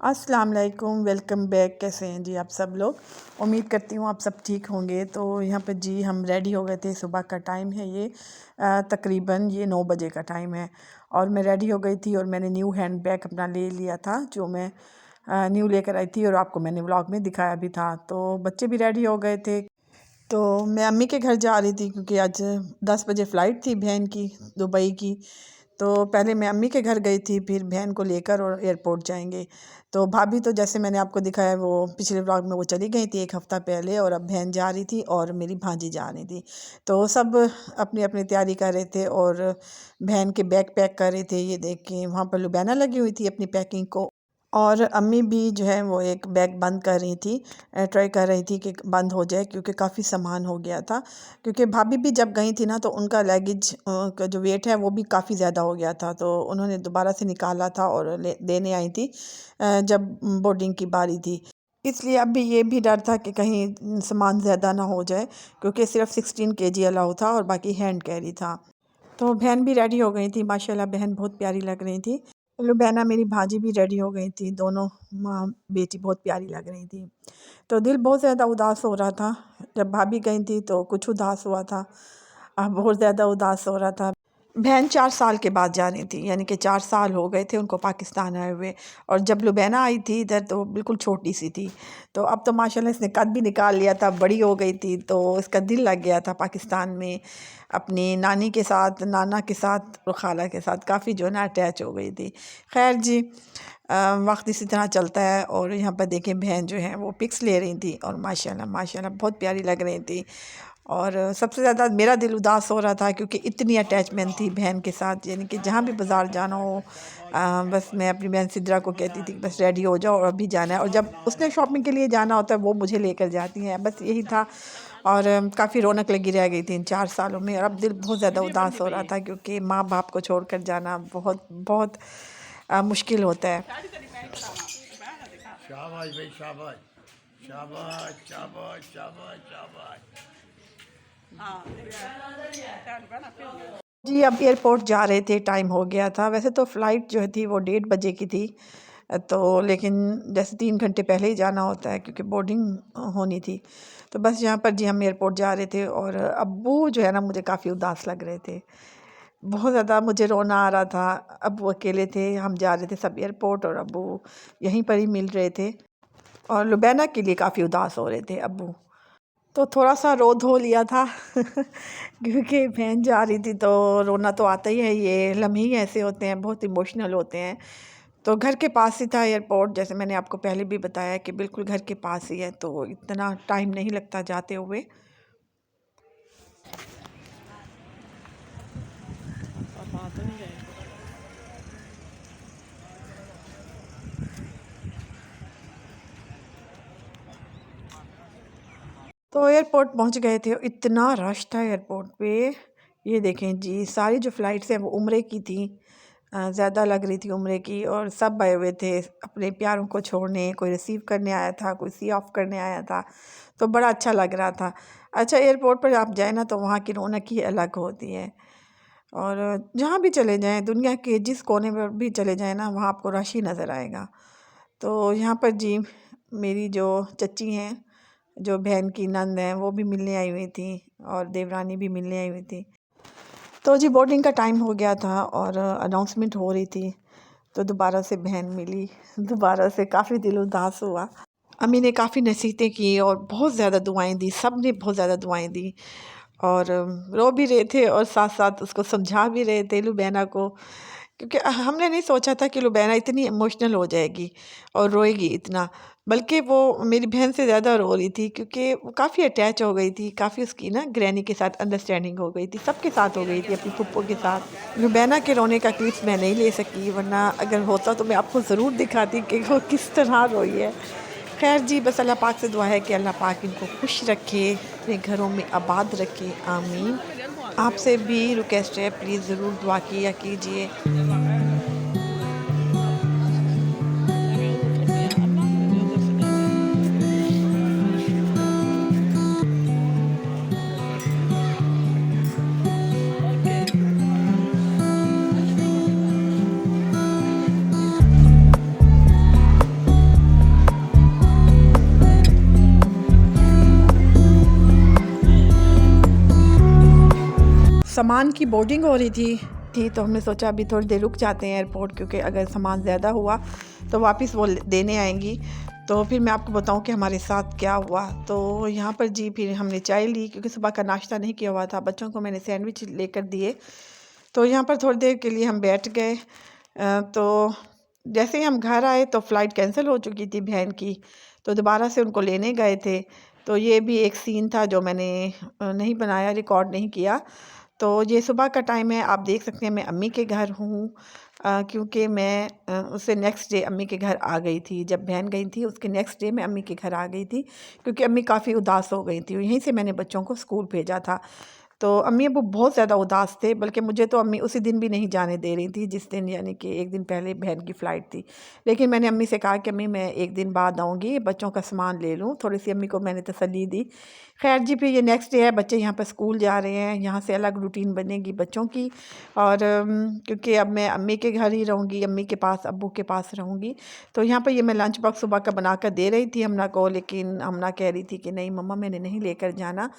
अस्सलाम वालेकुम, welcome back. कैसे हैं जी आप सब लोग? उम्मीद करती हूँ आप सब ठीक होंगे। तो यहाँ पे जी हम रेडी हो गए थे। सुबह का टाइम है ये, तकरीबन ये 9 बजे का टाइम है और मैं रेडी हो गई थी और मैंने न्यू हैंड बैग अपना ले लिया था जो मैं न्यू लेकर आई थी और आपको मैंने व्लॉग में दिखाया भी था। तो बच्चे भी रेडी हो गए थे। तो मैं अम्मी के घर जा रही थी क्योंकि आज 10 बजे फ़्लाइट थी बहन की, दुबई की। तो पहले मैं अम्मी के घर गई थी, फिर बहन को लेकर और एयरपोर्ट जाएंगे। तो भाभी तो जैसे मैंने आपको दिखाया वो पिछले व्लॉग में वो चली गई थी 1 हफ़्ता पहले, और अब बहन जा रही थी और मेरी भांजी जा रही थी। तो सब अपनी अपनी तैयारी कर रहे थे और बहन के बैग पैक कर रहे थे। ये देख के वहाँ पर लुबैना लगी हुई थी अपनी पैकिंग को, और अम्मी भी जो है वो एक बैग बंद कर रही थी, ट्राई कर रही थी कि बंद हो जाए क्योंकि काफ़ी सामान हो गया था। क्योंकि भाभी भी जब गई थी ना तो उनका लगेज का जो वेट है वो भी काफ़ी ज़्यादा हो गया था, तो उन्होंने दोबारा से निकाला था और देने आई थी जब बोर्डिंग की बारी थी। इसलिए अब भी ये भी डर था कि कहीं सामान ज़्यादा ना हो जाए, क्योंकि सिर्फ 16 kg अलाउ था और बाकी हैंड कैरी था। तो बहन भी रेडी हो गई थी, माशाल्लाह बहन बहुत प्यारी लग रही थी। लुबैना मेरी भांजी भी रेडी हो गई थी, दोनों माँ बेटी बहुत प्यारी लग रही थी। तो दिल बहुत ज़्यादा उदास हो रहा था। जब भाभी गई थी तो कुछ उदास हुआ था, अब बहुत ज़्यादा उदास हो रहा था। बहन 4 साल के बाद जा रही थी, यानी कि 4 साल हो गए थे उनको पाकिस्तान आए हुए। और जब लुबैना आई थी इधर तो बिल्कुल छोटी सी थी। तो अब तो माशाल्लाह इसने कद भी निकाल लिया था, बड़ी हो गई थी, तो इसका दिल लग गया था पाकिस्तान में अपनी नानी के साथ, नाना के साथ और ख़ाला के साथ काफ़ी जो है ना अटैच हो गई थी। खैर जी, वक्त इसी तरह चलता है। और यहाँ पर देखें बहन जो है वो पिक्स ले रही थी और माशाल्लाह माशाल्लाह बहुत प्यारी लग रही थी। और सबसे ज़्यादा मेरा दिल उदास हो रहा था क्योंकि इतनी अटैचमेंट थी बहन के साथ, यानी कि जहाँ भी बाज़ार जाना हो बस मैं अपनी बहन सिद्रा को कहती थी कि बस रेडी हो जाओ और अभी जाना है, और जब उसने शॉपिंग के लिए जाना होता है वो मुझे लेकर जाती हैं, बस यही था। और काफ़ी रौनक लगी रह गई थी इन 4 सालों में, और अब दिल बहुत ज़्यादा उदास हो रहा था क्योंकि माँ बाप को छोड़कर जाना बहुत बहुत मुश्किल होता है। शाबाश भाई, शाबाश शाबाश शाबाश शाबाश शाबाश। जी अब एयरपोर्ट जा रहे थे, टाइम हो गया था। वैसे तो फ़्लाइट जो थी वो 1:30 बजे की थी, तो लेकिन जैसे 3 घंटे पहले ही जाना होता है क्योंकि बोर्डिंग होनी थी। तो बस यहाँ पर जी हम एयरपोर्ट जा रहे थे और अब्बू जो है ना मुझे काफ़ी उदास लग रहे थे, बहुत ज़्यादा मुझे रोना आ रहा था। अब्बू अकेले थे, हम जा रहे थे सब एयरपोर्ट और अब्बू यहीं पर ही मिल रहे थे, और लुबैना के लिए काफ़ी उदास हो रहे थे अब्बू। तो थोड़ा-सा रो धो लिया था क्योंकि बहन जा रही थी तो रोना तो आता ही है, ये लम्हे ही ऐसे होते हैं, बहुत इमोशनल होते हैं। तो घर के पास ही था एयरपोर्ट, जैसे मैंने आपको पहले भी बताया कि बिल्कुल घर के पास ही है, तो इतना टाइम नहीं लगता जाते हुए। तो एयरपोर्ट पहुंच गए थे, इतना रश था एयरपोर्ट पे। ये देखें जी, सारी जो फ़्लाइट्स हैं वो उम्रे की थी, ज़्यादा लग रही थी उम्रे की, और सब आए हुए थे अपने प्यारों को छोड़ने, कोई रिसीव करने आया था, कोई सी ऑफ करने आया था। तो बड़ा अच्छा लग रहा था। अच्छा, एयरपोर्ट पर आप जाए ना तो वहाँ की रौनक ही अलग होती है। और जहाँ भी चले जाएँ, दुनिया के जिस कोने पर भी चले जाएँ ना वहाँ आपको रश ही नज़र आएगा। तो यहाँ पर जी मेरी जो चच्ची हैं, जो बहन की नंद हैं, वो भी मिलने आई हुई थी और देवरानी भी मिलने आई हुई थी। तो जी बोर्डिंग का टाइम हो गया था और अनाउंसमेंट हो रही थी, तो दोबारा से बहन मिली, दोबारा से काफ़ी दिल उदास हुआ। अम्मी ने काफ़ी नसीहतें की और बहुत ज़्यादा दुआएं दी, सब ने बहुत ज़्यादा दुआएं दी, और रो भी रहे थे और साथ साथ उसको समझा भी रहे थे लुबैना को, क्योंकि हमने नहीं सोचा था कि लुबैना इतनी इमोशनल हो जाएगी और रोएगी इतना। बल्कि वो मेरी बहन से ज़्यादा रो रही थी क्योंकि वो काफ़ी अटैच हो गई थी, काफ़ी उसकी ना ग्रैनी के साथ अंडरस्टैंडिंग हो गई थी, सबके साथ हो गई थी, अपनी फुप्पो के साथ। लुबैना के रोने का क्लिप्स मैं नहीं ले सकी, वरना अगर होता तो मैं आपको ज़रूर दिखाती कि वो किस तरह रोई है। खैर जी, बस अल्लाह पाक से दुआ है कि अल्लाह पाक इनको खुश रखे, अपने घरों में आबाद रखे, आमीन। आपसे भी रिक्वेस्ट है, प्लीज़ ज़रूर दुआ किया कीजिए। सामान की बोर्डिंग हो रही थी तो हमने सोचा अभी थोड़ी देर रुक जाते हैं एयरपोर्ट, क्योंकि अगर सामान ज़्यादा हुआ तो वापस वो देने आएंगी। तो फिर मैं आपको बताऊं कि हमारे साथ क्या हुआ। तो यहाँ पर जी फिर हमने चाय ली, क्योंकि सुबह का नाश्ता नहीं किया हुआ था। बच्चों को मैंने सैंडविच लेकर दिए। तो यहाँ पर थोड़ी देर के लिए हम बैठ गए। तो जैसे ही हम घर आए तो फ़्लाइट कैंसिल हो चुकी थी बहन की, तो दोबारा से उनको लेने गए थे। तो ये भी एक सीन था जो मैंने नहीं बनाया, रिकॉर्ड नहीं किया। तो ये सुबह का टाइम है, आप देख सकते हैं मैं अम्मी के घर हूँ, क्योंकि मैं उससे नेक्स्ट डे अम्मी के घर आ गई थी। जब बहन गई थी उसके नेक्स्ट डे मैं अम्मी के घर आ गई थी, क्योंकि अम्मी काफ़ी उदास हो गई थी। यहीं से मैंने बच्चों को स्कूल भेजा था। तो अम्मी अब्बू बहुत ज़्यादा उदास थे, बल्कि मुझे तो अम्मी उसी दिन भी नहीं जाने दे रही थी जिस दिन, यानी कि एक दिन पहले बहन की फ़्लाइट थी। लेकिन मैंने अम्मी से कहा कि अम्मी मैं एक दिन बाद आऊँगी, बच्चों का सामान ले लूँ। थोड़ी सी अम्मी को मैंने तसल्ली दी। खैर जी फिर ये नेक्स्ट डे है, बच्चे यहाँ पर स्कूल जा रहे हैं। यहाँ से अलग रूटीन बनेगी बच्चों की। और क्योंकि अब मैं अम्मी के घर ही रहूँगी, अम्मी के पास, अब्बू के पास रहूँगी। तो यहाँ पर ये मैं लंच बॉक्स सुबह का बना कर दे रही थी हमना को, लेकिन हमना कह रही थी कि नहीं मम्मा मैंने नहीं लेकर जाना।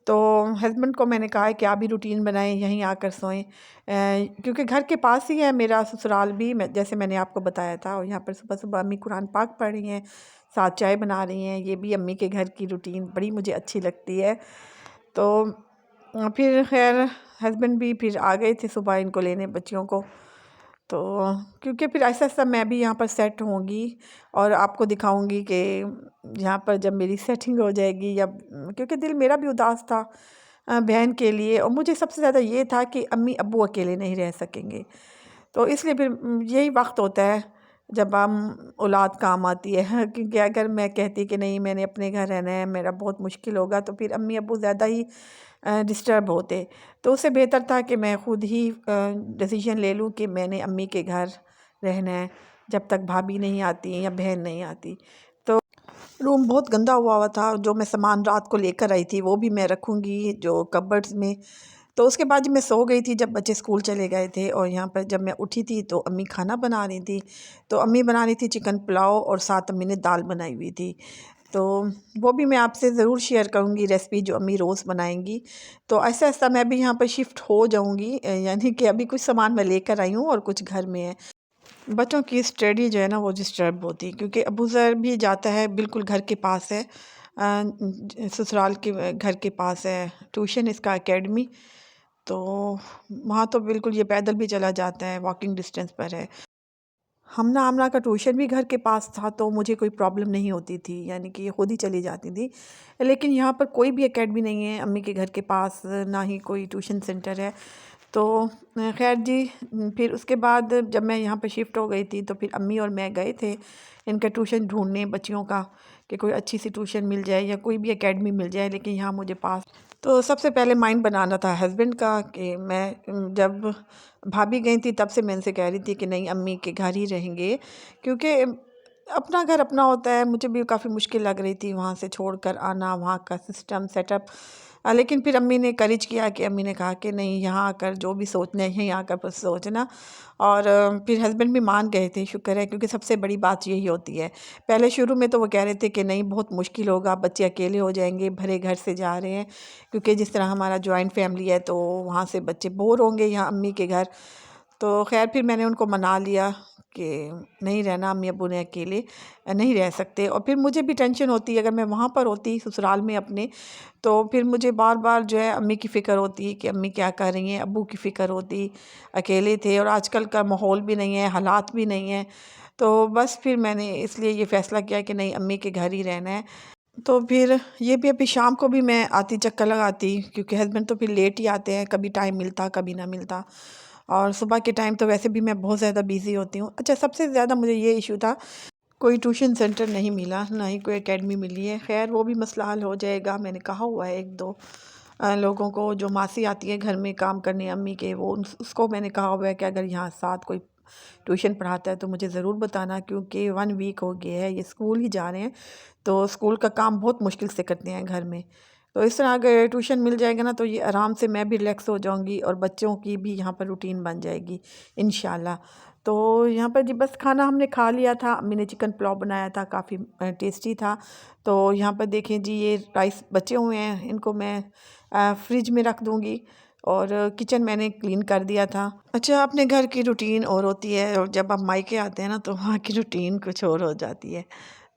तो हस्बैंड को मैंने कहा है कि आप भी रूटीन बनाएं, यहीं आकर सोएं, क्योंकि घर के पास ही है मेरा ससुराल भी, जैसे मैंने आपको बताया था। और यहाँ पर सुबह सुबह अम्मी कुरान पाक पढ़ रही हैं, साथ चाय बना रही हैं। ये भी अम्मी के घर की रूटीन बड़ी मुझे अच्छी लगती है। तो फिर खैर हस्बैंड भी फिर आ गए थे सुबह इनको लेने, बच्चियों को। तो क्योंकि फिर ऐसा ऐसा मैं भी यहाँ पर सेट होंगी और आपको दिखाऊंगी कि यहाँ पर जब मेरी सेटिंग हो जाएगी, या क्योंकि दिल मेरा भी उदास था बहन के लिए। और मुझे सबसे ज़्यादा ये था कि अम्मी अब्बू अकेले नहीं रह सकेंगे। तो इसलिए फिर यही वक्त होता है जब हम औलाद काम आती है क्योंकि अगर मैं कहती कि नहीं मैंने अपने घर रहना है, मेरा बहुत मुश्किल होगा, तो फिर अम्मी अब्बू ज़्यादा ही डिस्टर्ब होते। तो उससे बेहतर था कि मैं ख़ुद ही डिसीजन ले लूँ कि मैंने अम्मी के घर रहना है जब तक भाभी नहीं आती या बहन नहीं आती। तो रूम बहुत गंदा हुआ था। जो मैं सामान रात को लेकर आई थी वो भी मैं रखूँगी जो कबर्ड्स में। तो उसके बाद जब मैं सो गई थी, जब बच्चे स्कूल चले गए थे, और यहाँ पर जब मैं उठी थी तो अम्मी खाना बना रही थी। तो अम्मी बना रही थी चिकन पुलाव और साथ अम्मी ने दाल बनाई हुई थी। तो वो भी मैं आपसे ज़रूर शेयर करूँगी रेसिपी जो अम्मी रोज़ बनाएंगी। तो ऐसा ऐसा मैं भी यहाँ पर शिफ्ट हो जाऊँगी, यानी कि अभी कुछ सामान मैं लेकर आई हूँ और कुछ घर में है। बच्चों की स्टडी जो है ना वो डिस्टर्ब होती है, क्योंकि अबू ज़र भी जाता है, बिल्कुल घर के पास है, ससुराल के घर के पास है ट्यूशन इसका एकेडमी। तो वहाँ तो बिल्कुल ये पैदल भी चला जाता है, वॉकिंग डिस्टेंस पर है। हमना आमना का ट्यूशन भी घर के पास था, तो मुझे कोई प्रॉब्लम नहीं होती थी, यानी कि ये खुद ही चली जाती थी। लेकिन यहाँ पर कोई भी एकेडमी नहीं है अम्मी के घर के पास, ना ही कोई ट्यूशन सेंटर है। तो खैर जी फिर उसके बाद जब मैं यहाँ पर शिफ्ट हो गई थी तो फिर अम्मी और मैं गए थे इनका ट्यूशन ढूंढने बच्चियों का, कि कोई अच्छी सी ट्यूशन मिल जाए या कोई भी एकेडमी मिल जाए, लेकिन यहाँ मुझे पास। तो सबसे पहले माइंड बनाना था हस्बैंड का कि मैं जब भाभी गई थी तब से मैं इनसे कह रही थी कि नहीं अम्मी के घर ही रहेंगे, क्योंकि अपना घर अपना होता है। मुझे भी काफ़ी मुश्किल लग रही थी वहाँ से छोड़कर आना, वहाँ का सिस्टम सेटअप। लेकिन फिर अम्मी ने करेज किया कि अम्मी ने कहा कि नहीं यहाँ आकर जो भी सोचना है यहीं आकर बस सोचना। और फिर हस्बैंड भी मान गए थे, शुक्र है, क्योंकि सबसे बड़ी बात यही होती है। पहले शुरू में तो वो कह रहे थे कि नहीं बहुत मुश्किल होगा, बच्चे अकेले हो जाएंगे, भरे घर से जा रहे हैं, क्योंकि जिस तरह हमारा जॉइंट फैमिली है तो वहाँ से बच्चे बोर होंगे यहाँ अम्मी के घर। तो खैर फिर मैंने उनको मना लिया कि नहीं रहना, अम्मी अब्बू ने अकेले नहीं रह सकते। और फिर मुझे भी टेंशन होती, अगर मैं वहाँ पर होती ससुराल में अपने, तो फिर मुझे बार बार जो है अम्मी की फ़िक्र होती कि अम्मी क्या कर रही हैं, अब्बू की फ़िक्र होती। अकेले थे और आजकल का माहौल भी नहीं है, हालात भी नहीं है। तो बस फिर मैंने इसलिए ये फ़ैसला किया कि नहीं अम्मी के घर ही रहना है। तो फिर ये भी अभी शाम को भी मैं आती चक्कर लगाती, क्योंकि हस्बैंड तो फिर लेट ही आते हैं, कभी टाइम मिलता कभी ना मिलता। और सुबह के टाइम तो वैसे भी मैं बहुत ज़्यादा बिज़ी होती हूँ। अच्छा सबसे ज़्यादा मुझे ये इशू था, कोई ट्यूशन सेंटर नहीं मिला, ना ही कोई एकेडमी मिली है। खैर वो भी मसला हल हो जाएगा। मैंने कहा हुआ है एक दो लोगों को, जो मासी आती है घर में काम करने अम्मी के, वो उसको मैंने कहा हुआ है कि अगर यहाँ साथ कोई ट्यूशन पढ़ाता है तो मुझे ज़रूर बताना, क्योंकि 1 वीक हो गया है ये स्कूल ही जा रहे हैं। तो स्कूल का काम बहुत मुश्किल से करते हैं घर में। तो इस तरह अगर ट्यूशन मिल जाएगा ना तो ये आराम से मैं भी रिलैक्स हो जाऊंगी और बच्चों की भी यहाँ पर रूटीन बन जाएगी इंशाल्लाह। तो यहाँ पर जी बस खाना हमने खा लिया था, अम्मी ने चिकन पुलाव बनाया था, काफ़ी टेस्टी था। तो यहाँ पर देखें जी ये राइस बचे हुए हैं, इनको मैं फ्रिज में रख दूँगी और किचन मैंने क्लीन कर दिया था। अच्छा, अपने घर की रूटीन और होती है और जब आप मायके आते हैं ना तो वहाँ की रूटीन कुछ और हो जाती है।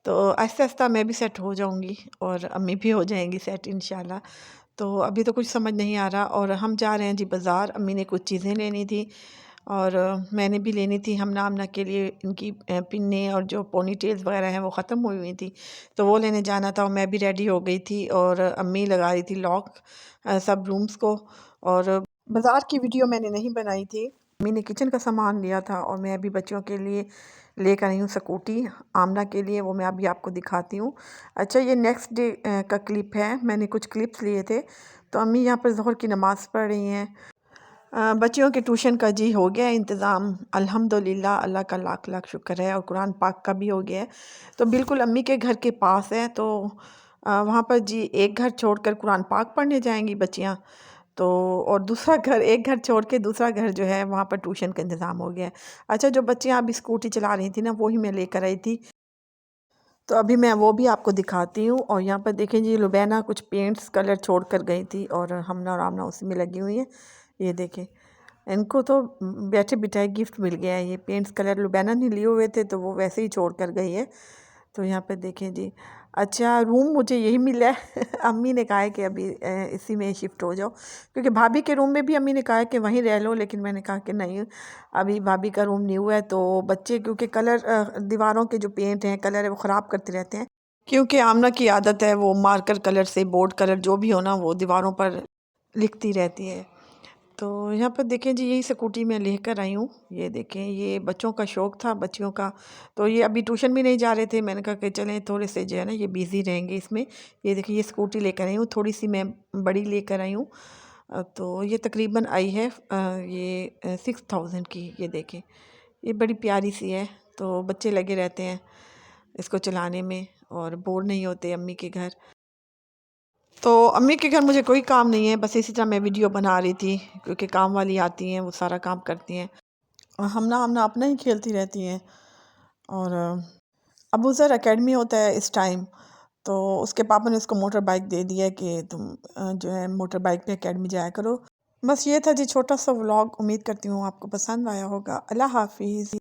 तो आहिस्ता आहिस्ता मैं भी सेट हो जाऊँगी और अम्मी भी हो जाएंगी सेट इंशाल्लाह। तो अभी तो कुछ समझ नहीं आ रहा और हम जा रहे हैं जी बाज़ार। अम्मी ने कुछ चीज़ें लेनी थी और मैंने भी लेनी थी हमना आमना के लिए। इनकी पिन्ने और जो पोनी टेल्स वगैरह हैं वो ख़त्म हुई हुई थी, तो वो लेने जाना था और मैं भी रेडी हो गई थी और अम्मी लगा रही थी लॉक सब रूम्स को। और बाज़ार की वीडियो मैंने नहीं बनाई थी, अम्मी ने किचन का सामान लिया था और मैं अभी बच्चों के लिए लेकर आई हूँ स्कूटी आमना के लिए, वो मैं अभी आपको दिखाती हूँ। अच्छा, ये नेक्स्ट डे का क्लिप है, मैंने कुछ क्लिप्स लिए थे। तो अम्मी यहाँ पर ज़ोहर की नमाज़ पढ़ रही हैं। बच्चियों के ट्यूशन का जी हो गया इंतज़ाम अल्हम्दुलिल्लाह, अल्लाह का लाख लाख शुक्र है, और कुरान पाक का भी हो गया है। तो बिल्कुल अम्मी के घर के पास है, तो वहाँ पर जी एक घर छोड़कर कुरान पाक पढ़ने जाएंगी बच्चियाँ। तो और दूसरा घर, एक घर छोड़ के दूसरा घर जो है वहाँ पर ट्यूशन का इंतज़ाम हो गया है। अच्छा, जो बच्चियाँ अभी स्कूटी चला रही थी ना वो ही मैं लेकर आई थी, तो अभी मैं वो भी आपको दिखाती हूँ। और यहाँ पर देखें जी, लुबैना कुछ पेंट्स कलर छोड़ कर गई थी और हमना और आमना उसी में लगी हुई है। ये देखें, इनको तो बैठे बिठाए गिफ्ट मिल गया है। ये पेंट्स कलर लुबैना नहीं लिए हुए थे तो वो वैसे ही छोड़ कर गई है। तो यहाँ पे देखें जी। अच्छा, रूम मुझे यही मिला है अम्मी ने कहा है कि अभी इसी में शिफ्ट हो जाओ, क्योंकि भाभी के रूम में भी अम्मी ने कहा है कि वहीं रह लो, लेकिन मैंने कहा कि नहीं, अभी भाभी का रूम न्यू है तो बच्चे, क्योंकि कलर दीवारों के जो पेंट हैं कलर है वो ख़राब करते रहते हैं। क्योंकि आमना की आदत है वो मार्कर कलर से बोर्ड कलर जो भी हो ना वो दीवारों पर लिखती रहती है। तो यहाँ पर देखें जी, यही स्कूटी मैं लेकर आई हूँ। ये देखें, ये बच्चों का शौक़ था बच्चियों का, तो ये अभी ट्यूशन भी नहीं जा रहे थे। मैंने कहा कि चलें थोड़े से जो है ना ये बिज़ी रहेंगे इसमें। ये देखिए, ये स्कूटी लेकर आई हूँ, थोड़ी सी मैं बड़ी लेकर आई हूँ। तो ये तकरीबन आई है ये 6000 की। ये देखें, ये बड़ी प्यारी सी है, तो बच्चे लगे रहते हैं इसको चलाने में और बोर नहीं होते अम्मी के घर। तो अम्मी के घर मुझे कोई काम नहीं है, बस इसी तरह मैं वीडियो बना रही थी, क्योंकि काम वाली आती हैं वो सारा काम करती हैं और हमना हमना अपना ही खेलती रहती हैं। और अबू ज़र एकेडमी होता है इस टाइम, तो उसके पापा ने उसको मोटर बाइक दे दिया है कि तुम जो है मोटर बाइक पे एकेडमी जाया करो। बस ये था जी छोटा सा व्लॉग, उम्मीद करती हूँ आपको पसंद आया होगा। अल्लाह हाफिज़।